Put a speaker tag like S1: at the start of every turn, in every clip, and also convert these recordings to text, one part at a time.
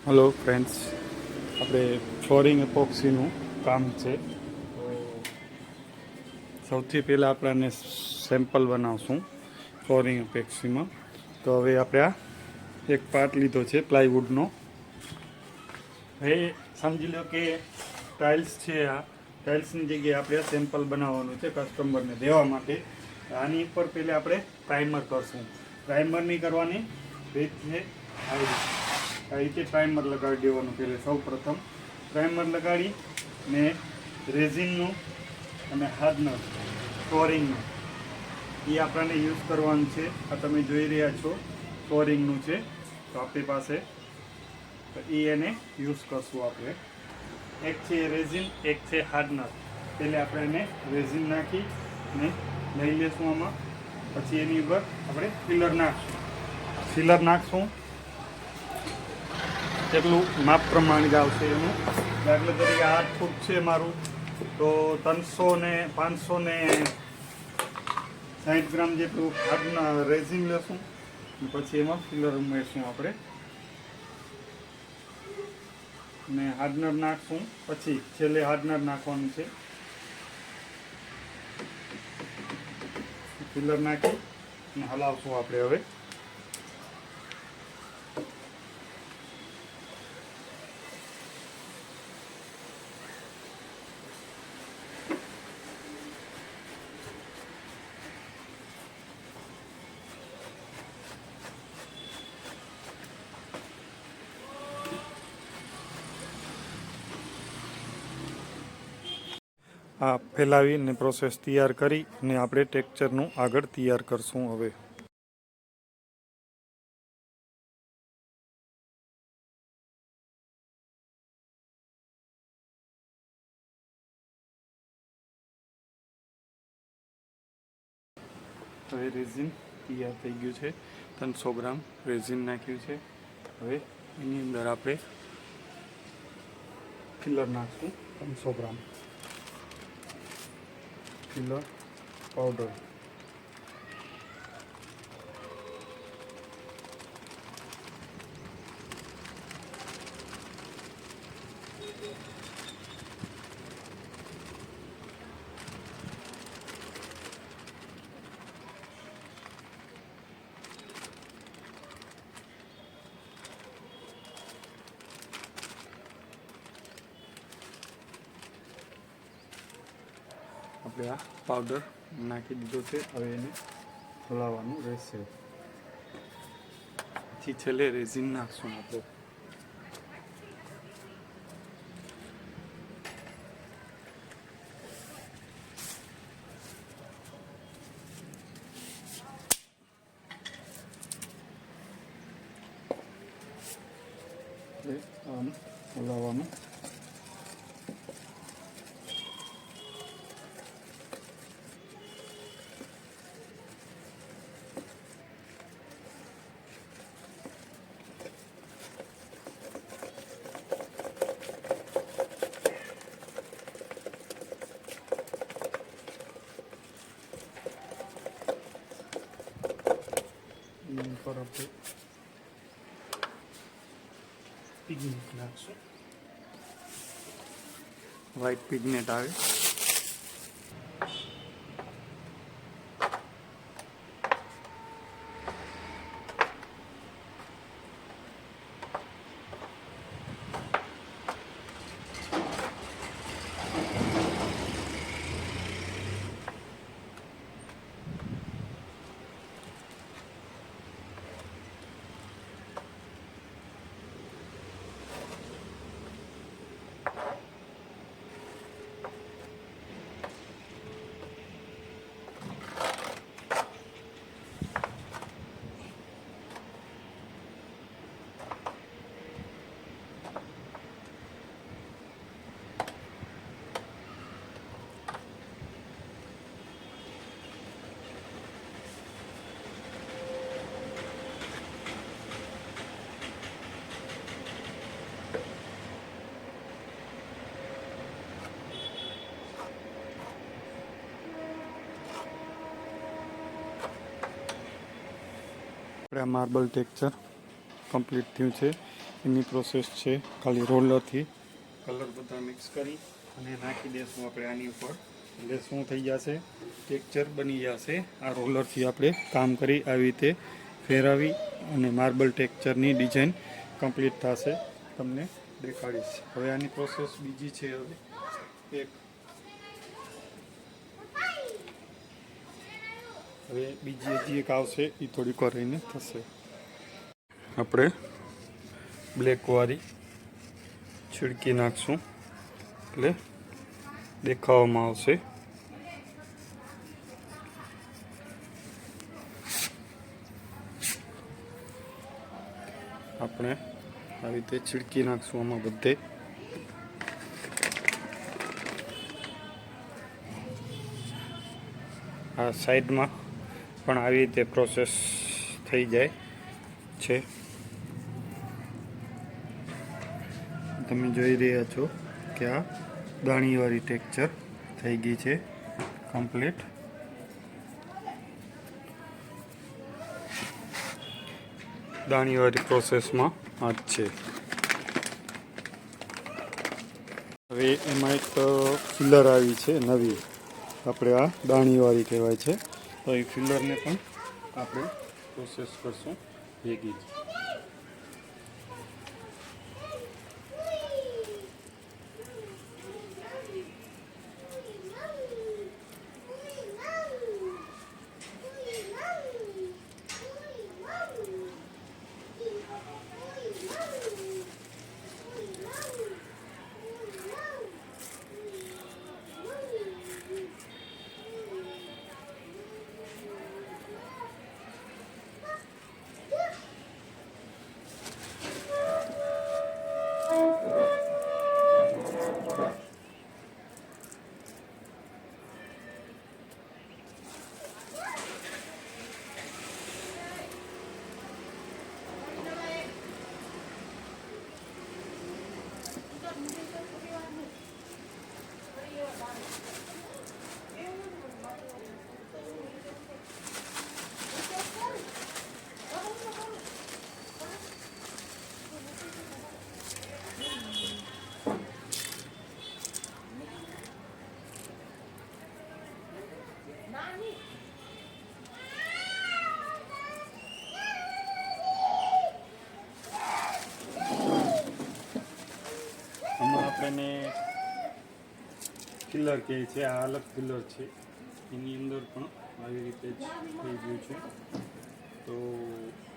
S1: Hello friends, આપણે flooring એપોક્સીનું કામ છે. તો સૌથી પહેલાં આપણે સેમ્પલ બનાવશું ફ્લોરિંગ એપોક્સીમાં. તો હવે આપણે આ એક પાર્ટ લીધો છે પ્લાયવુડનો. હવે સમજી લો કે ટાઇલ્સ છે. આ ટાઇલ્સની જગ્યાએ આપણે સેમ્પલ બનાવવાનું છે કસ્ટમરને દેવા માટે. આની ઉપર પહેલાં આપણે પ્રાઇમર કરશું. પ્રાઇમરની કરવાની રીત છે આ રીતે પ્રાઇમર લગાડી દેવાનું. પહેલે સૌ પ્રથમ પ્રાઇમર લગાડી ને રેઝિનનું અને હાર્ડનર ફ્લોરિંગનું એ આપણને યુઝ કરવાનું છે. આ તમે જોઈ રહ્યા છો ફ્લોરિંગનું છે તો આપણી પાસે, તો એને યુઝ કરશું આપણે. એક છે રેઝિન, એક છે હાર્ડનર. પહેલે આપણે એને રેઝિન નાખી ને લઈ લેશું આમાં. પછી એની ઉપર આપણે ફિલર નાખશું. ફિલર નાખશું એટલું માપ પ્રમાણે જ આવશે એનું. દાખલા તરીકે 8 ફૂટ છે મારું, તો 560 ગ્રામ જેટલું હાર્ડના રેઝિન લેશું. પછી એમાં ફિલર ઉમેરશું આપણે ને હાર્ડનર નાખશું. પછી છેલ્લે હાર્ડનર નાખવાનું છે. ફિલર નાખી અને હલાવશું આપણે હવે. આ ફેલાવીને પ્રોસેસ તૈયાર કરી અને આપણે ટેક્સચરનું આગળ તૈયાર કરશું હવે. હવે રેઝિન તૈયાર થઈ ગયું છે. 300 ગ્રામ રેઝિન નાખ્યું છે. હવે એની અંદર આપણે ફિલર નાખશું. 300 ગ્રામ ફિલર પાવડર. આપણે આ પાવડર નાખી દીધો છે. હવે એને હલાવવાનું રહેશે. પછી છેલ્લે રેઝિન નાખશું આપણે. આમ હલાવવાનું. પર આપણે પિગમેન્ટ નાખશું. વ્હાઈટ પિગમેન્ટ આવે. આપણે આ માર્બલ ટેક્સચર કમ્પ્લીટ થયું છે. એની પ્રોસેસ છે. ખાલી રોલરથી કલર બધા મિક્સ કરી અને નાખી દઈશું આપણે આની ઉપર, એટલે શું થઈ જશે, ટેક્સચર બની જશે. આ રોલરથી આપણે કામ કરી આવી રીતે ફેરવી અને માર્બલ ટેક્સચરની ડિઝાઇન કમ્પ્લીટ થશે. તમને દેખાડીશ. હવે આની પ્રોસેસ બીજી છે. હવે બીજી હજી એક આવશે, એ થોડીક વાર રહીને થશે. આપણે બ્લેકવાળી છીડકી નાખશું એટલે દેખાવામાં આવશે. આપણે આવી રીતે છીડકી નાખશું આમાં બધે. આ સાઈડમાં પણ આવી રીતે પ્રોસેસ થઈ જાય છે. તમે જોઈ રહ્યા છો કે આ દાણીવાળી ટેક્સચર થઈ ગઈ છે કમ્પ્લીટ. દાણીવાળી પ્રોસેસમાં આ જ છે. હવે એમાં એક ફિલર આવી છે નવી, આપણે આ દાણીવાળી કહેવાય છે. તો એ ફિલરને પણ આપણે પ્રોસેસ કરશું ભેગી જ. આપણે ફિલર કહે છે, આ અલગ ફિલર છે. એની અંદર પણ આવી રીતે જ થઈ ગયું છે. તો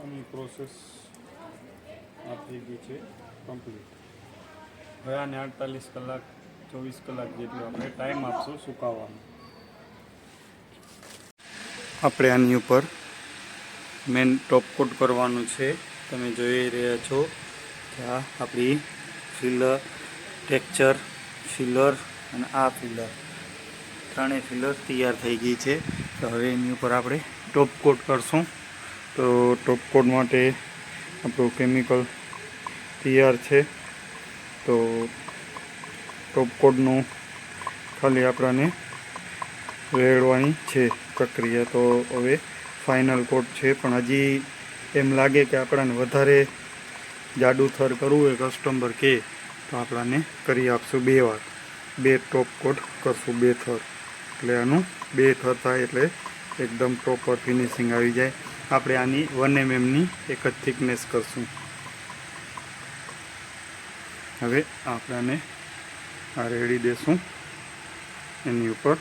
S1: આની પ્રોસેસ આ થઈ ગઈ છે કમ્પ્લીટ. હવે આને 48 કલાક 24 કલાક જેટલો આપણે ટાઈમ આપશું સુકાવવાનો. આપણે આની ઉપર મેન ટોપ કોટ કરવાનું છે. તમે જોઈ રહ્યા છો કે આ આપણી ફિલર ટેક્સચર ફિલર અને આ ફિલર ત્રણેય ફિલર તૈયાર થઈ ગઈ છે. તો હવે એની ઉપર આપણે ટોપ કોટ કરશું. તો ટોપ કોટ માટે આપણું કેમિકલ તૈયાર છે. તો ટોપ કોટનું ખાલી આપણને રેડવાની છે પ્રક્રિયા. તો હવે ફાઇનલ કોટ છે, પણ હજી એમ લાગે કે આપણને વધારે જાડું થર કરવું હોય કસ્ટમર કે તો આપણને કરી આપશું 2 વાર. 2 ટોપ કોટ કરશું, 2 થર. એટલે આનું 2 થર થાય એટલે એકદમ પ્રોપર ફિનિશિંગ આવી જાય. આપણે આની 1 mmની એક જ થિકનેસ કરશું. હવે આપણે આ રેડી દેશું એની ઉપર.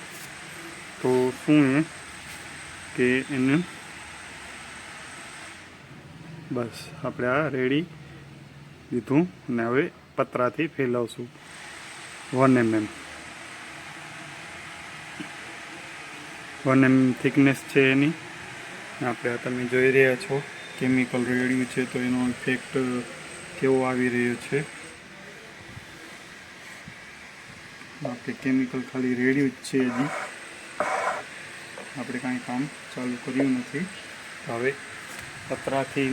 S1: તો શું એ કે એને બસ આપણે આ રેડી દીધું ને હવે પતરાથી ફેલાવશું 1 mm. 1 mm થિકનેસ છે એની. આપણે તમે જોઈ રહ્યા છો કેમિકલ રેડ્યું છે, તો એનો ઇફેક્ટ કેવો આવી રહ્યો છે. આપણે કેમિકલ ખાલી રેડ્યું જ છે, હજી આપણે કાંઈ કામ ચાલુ કર્યું નથી. હવે પતરાથી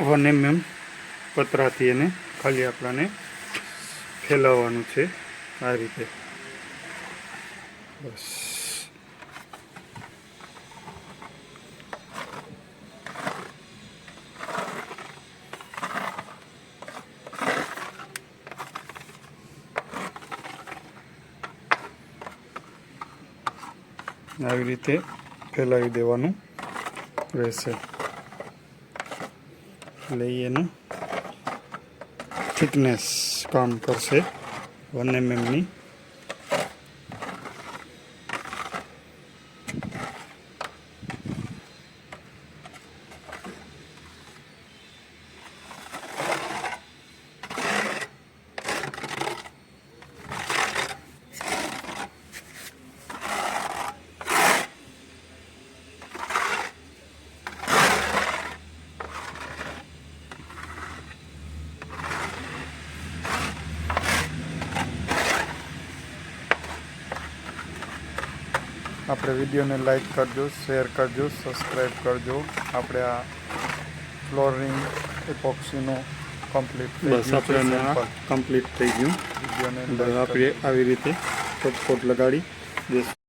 S1: 1 mm પતરાથી એને ખાલી આપણને ફેલાવવાનું છે આ રીતે. બસ આવી રીતે ફેલાવી દેવાનું રહેશે એટલે એનું થિકનેસ કામ કરશે 1 mm ની આપણે વિડીયોને લાઈક કરજો, શેર કરજો, સબસ્ક્રાઈબ કરજો. આપણે આ ફ્લોરિંગ એપોક્સીનું કમ્પ્લીટ બસ આપણે કમ્પ્લીટ થઈ ગયું. વિડીયોને આપણે આવી રીતે કોટ લગાડી દઈશું.